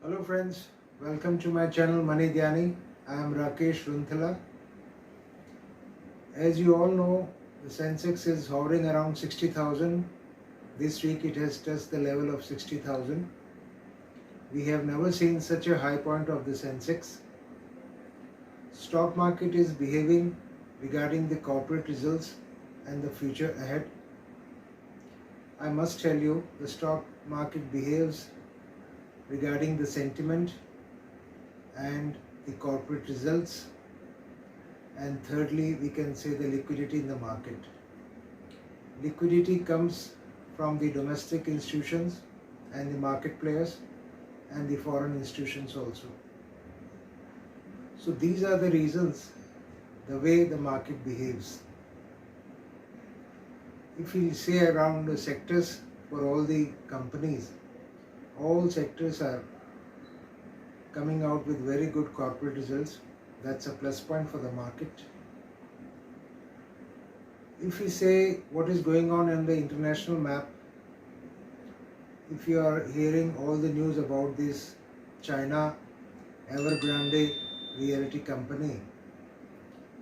Hello friends, welcome to my channel Money Dhyani. I am Rakesh Runthala. As you all know, the Sensex is hovering around 60,000. This week it has touched the level of 60,000. We have never seen such a high point of the Sensex. Stock market is behaving regarding the corporate results and the future ahead. I must tell you, the stock market behaves regarding the sentiment and the corporate results, and thirdly we can say the liquidity in the market. Liquidity comes from the domestic institutions and the market players and the foreign institutions also. So these are the reasons the way the market behaves. If we say around the sectors for all the companies, all sectors are coming out with very good corporate results. That's a plus point for the market. If we say what is going on the international map, if you are hearing all the news about this China Evergrande realty company,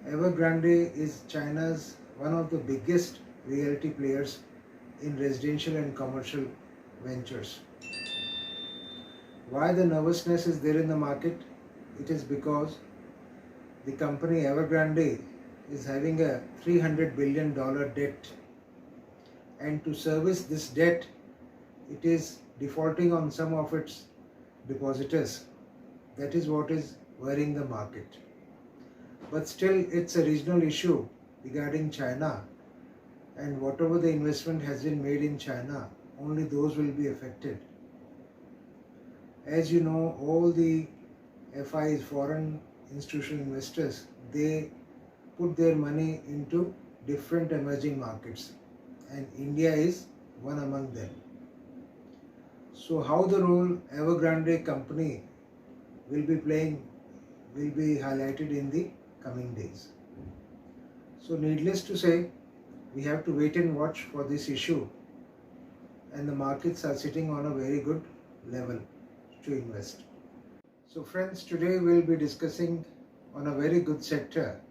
Evergrande is China's one of the biggest realty players in residential and commercial ventures. Why the nervousness is there in the market? It is because the company Evergrande is having a $300 billion debt, and to service this debt it is defaulting on some of its depositors. That is what is worrying the market. But still it's a regional issue regarding China, and whatever the investment has been made in China, only those will be affected. As you know, all the FIs, foreign institutional investors, they put their money into different emerging markets, and India is one among them. So how the role Evergrande company will be playing will be highlighted in the coming days. So needless to say, we have to wait and watch for this issue, and the markets are sitting on a very good level to invest. So friends, today we'll be discussing on a very good sector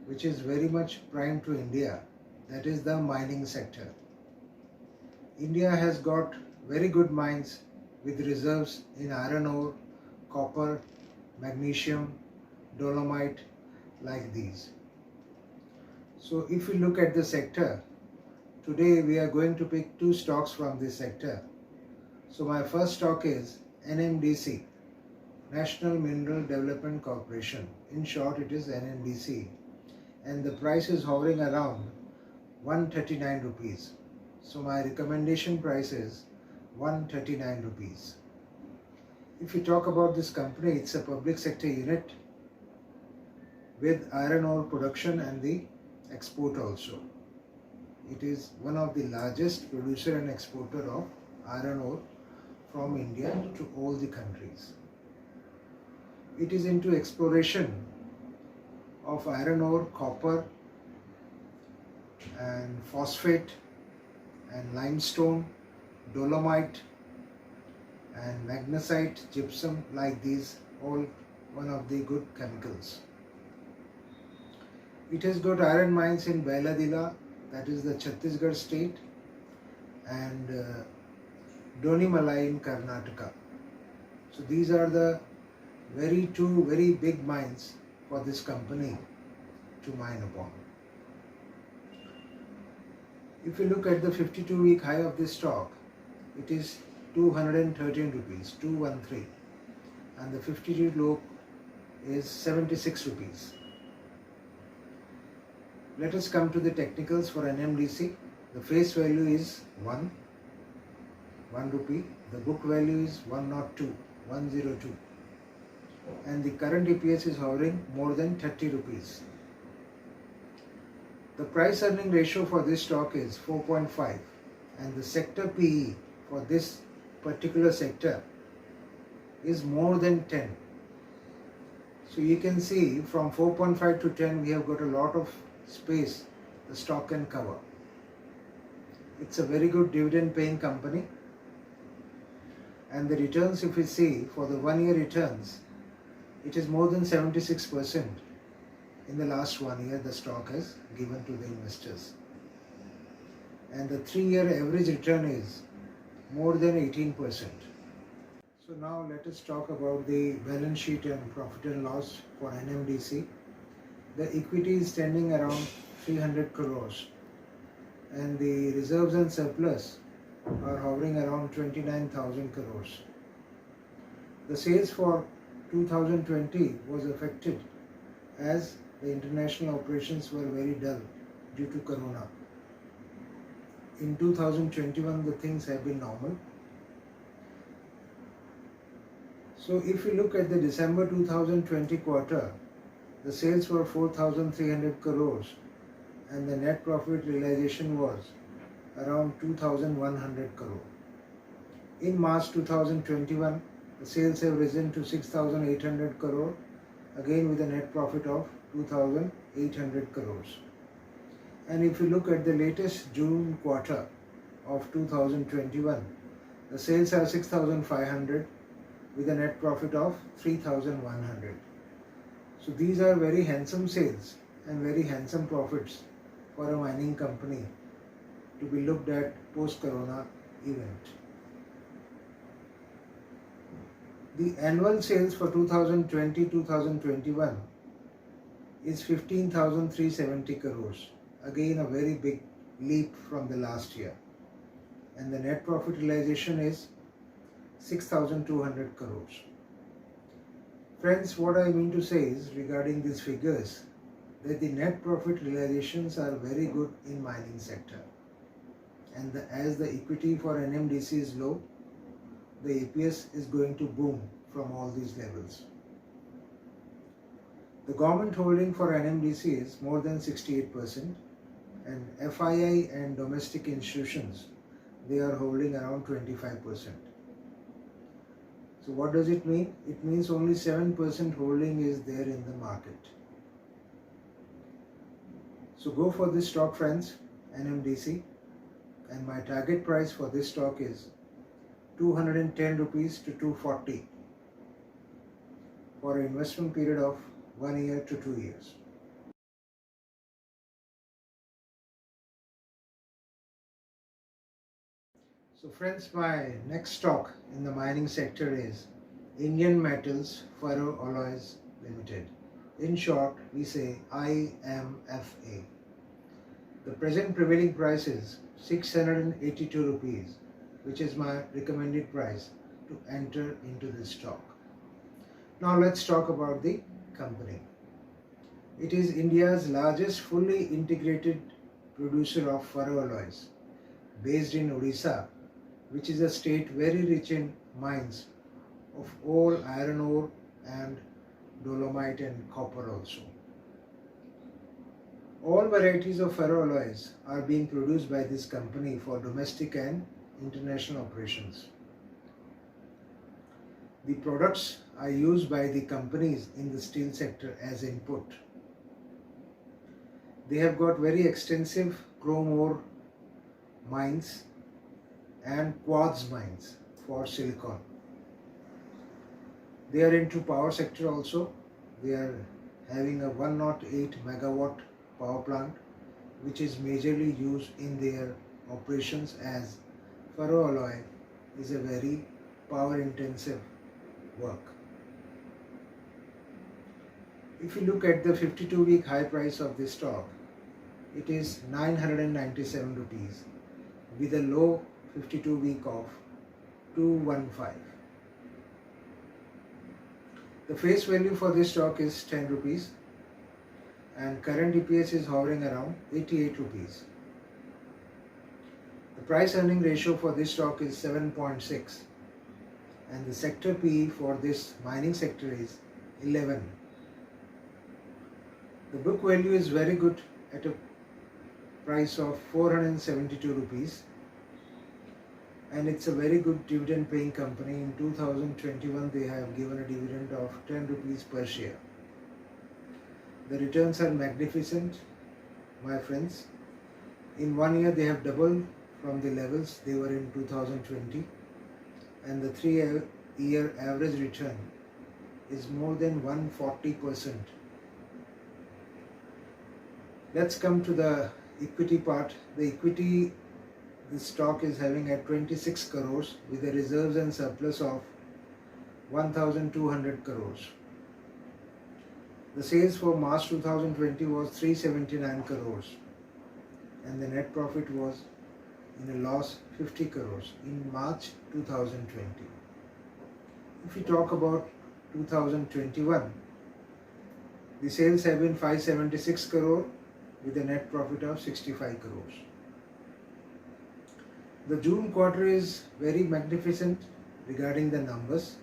which is very much prime to India, that is the mining sector. India has got very good mines with reserves in iron ore, copper, magnesium, dolomite, like these. So if we look at the sector, today we are going to pick two stocks from this sector. So my first stock is NMDC, National Mineral Development Corporation. In short, it is NMDC, and the price is hovering around 139 rupees. So my recommendation price is 139 rupees. If you talk about this company, it's a public sector unit with iron ore production and the export also. It is one of the largest producer and exporter of iron ore from India to all the countries. It is into exploration of iron ore, copper and phosphate and limestone, dolomite and magnesite, gypsum, like these, all one of the good chemicals. It has got iron mines in Bailadila, that is the Chhattisgarh state, and Donimalai in Karnataka. So these are the two very big mines for this company to mine upon. If you look at the 52-week high of this stock, it is 213 rupees, 213, and the 52 low is 76 rupees. Let us come to the technicals for NMDC. The face value is 1 rupee, the book value is 102, and the current EPS is hovering more than 30 rupees. The price earning ratio for this stock is 4.5, and the sector PE for this particular sector is more than 10. So you can see from 4.5 to 10 we have got a lot of space the stock can cover. It's a very good dividend paying company, And the returns, if we see for the 1 year returns, it is more than 76% in the last 1 year the stock has given to the investors. And the 3 year average return is more than 18%. So now let us talk about the balance sheet and profit and loss for NMDC. The equity is standing around 300 crores and the reserves and surplus are hovering around 29,000 crores. The sales for 2020 was affected as the international operations were very dull due to Corona. In 2021 the things have been normal. So if you look at the December 2020 quarter, the sales were 4,300 crores and the net profit realization was around 2,100 crore. In March 2021, the sales have risen to 6,800 crore, again with a net profit of 2,800 crores. And if you look at the latest June quarter of 2021, the sales are 6,500 with a net profit of 3,100. So these are very handsome sales and very handsome profits for a mining company to be looked at post-Corona event. The annual sales for 2020-2021 is 15,370 crores. Again a very big leap from the last year. And the net profit realization is 6,200 crores. Friends, what I mean to say is regarding these figures that the net profit realizations are very good in mining sector. And as the equity for NMDC is low, the EPS is going to boom from all these levels. The government holding for NMDC is more than 68% and FII and domestic institutions, they are holding around 25%. So what does it mean? It means only 7% holding is there in the market. So go for this stock, friends, NMDC, and my target price for this stock is 210 rupees to 240 for an investment period of 1 year to 2 years. So friends, my next stock in the mining sector is Indian Metals Ferroalloys Limited. In short, we say IMFA. The present prevailing price is 682 rupees, which is my recommended price to enter into this stock. Now let's talk about the company. It is India's largest fully integrated producer of ferroalloys, based in Odisha, which is a state very rich in mines of all iron ore and dolomite and copper also. All varieties of ferroalloys are being produced by this company for domestic and international operations. The products are used by the companies in the steel sector as input. They have got very extensive chrome ore mines and quartz mines for silicon. They are into power sector also. They are having a 108 megawatt power plant, which is majorly used in their operations, as ferroalloy is a very power intensive work. If you look at the 52-week high price of this stock, it is 997 rupees with a low 52-week of 215. The face value for this stock is 10 rupees and current EPS is hovering around 88 rupees. The price earning ratio for this stock is 7.6 and the sector PE for this mining sector is 11. The book value is very good at a price of 472 rupees and it's a very good dividend paying company. In 2021 they have given a dividend of 10 rupees per share. The returns are magnificent, my friends. In 1 year they have doubled from the levels they were in 2020 and the 3-year average return is more than 140%. Let's come to the equity part. The equity this stock is having at 26 crores with a reserves and surplus of 1200 crores. The sales for March 2020 was 379 crores and the net profit was in a loss 50 crores in March 2020. If we talk about 2021, the sales have been 576 crore with a net profit of 65 crores. The June quarter is very magnificent regarding the numbers.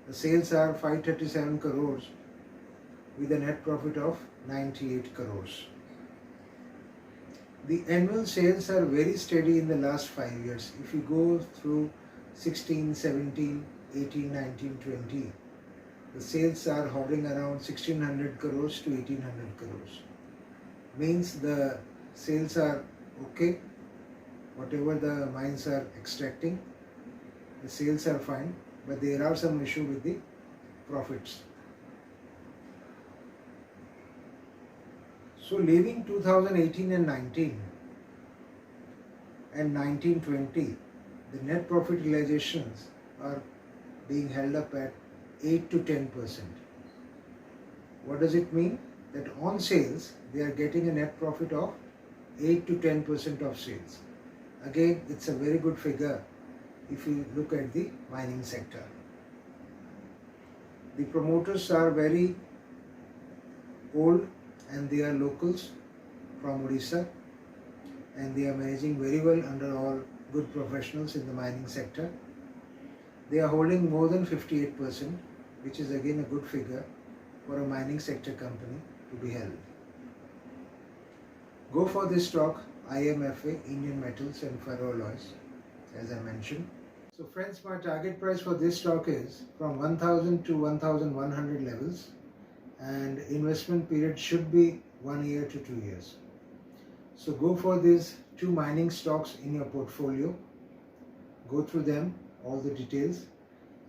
The sales are 537 crores with a net profit of 98 crores. The annual sales are very steady in the last 5 years. If you go through 16, 17, 18, 19, 20, the sales are hovering around 1600 crores to 1800 crores. Means the sales are okay. Whatever the mines are extracting, the sales are fine, but there are some issue with the profits. So leaving 2018 and 19 and 1920, the net profit realizations are being held up at 8 to 10%. What does it mean? That on sales, they are getting a net profit of 8 to 10% of sales. Again, it's a very good figure if you look at the mining sector. The promoters are very old and they are locals from Odisha and they are managing very well under all good professionals in the mining sector. They are holding more than 58%, which is again a good figure for a mining sector company to be held. Go for this stock, IMFA, Indian Metals and Ferroalloys, as I mentioned. So friends, my target price for this stock is from 1000 to 1100 levels, and investment period should be 1 year to 2 years. So go for these 2 mining stocks in your portfolio, go through them, all the details,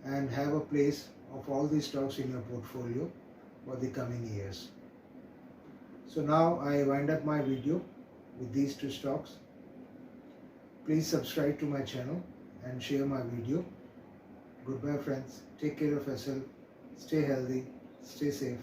and have a place of all these stocks in your portfolio for the coming years. So now I wind up my video with these 2 stocks. Please subscribe to my channel and share my video. Goodbye friends, take care of yourself, stay healthy, stay safe.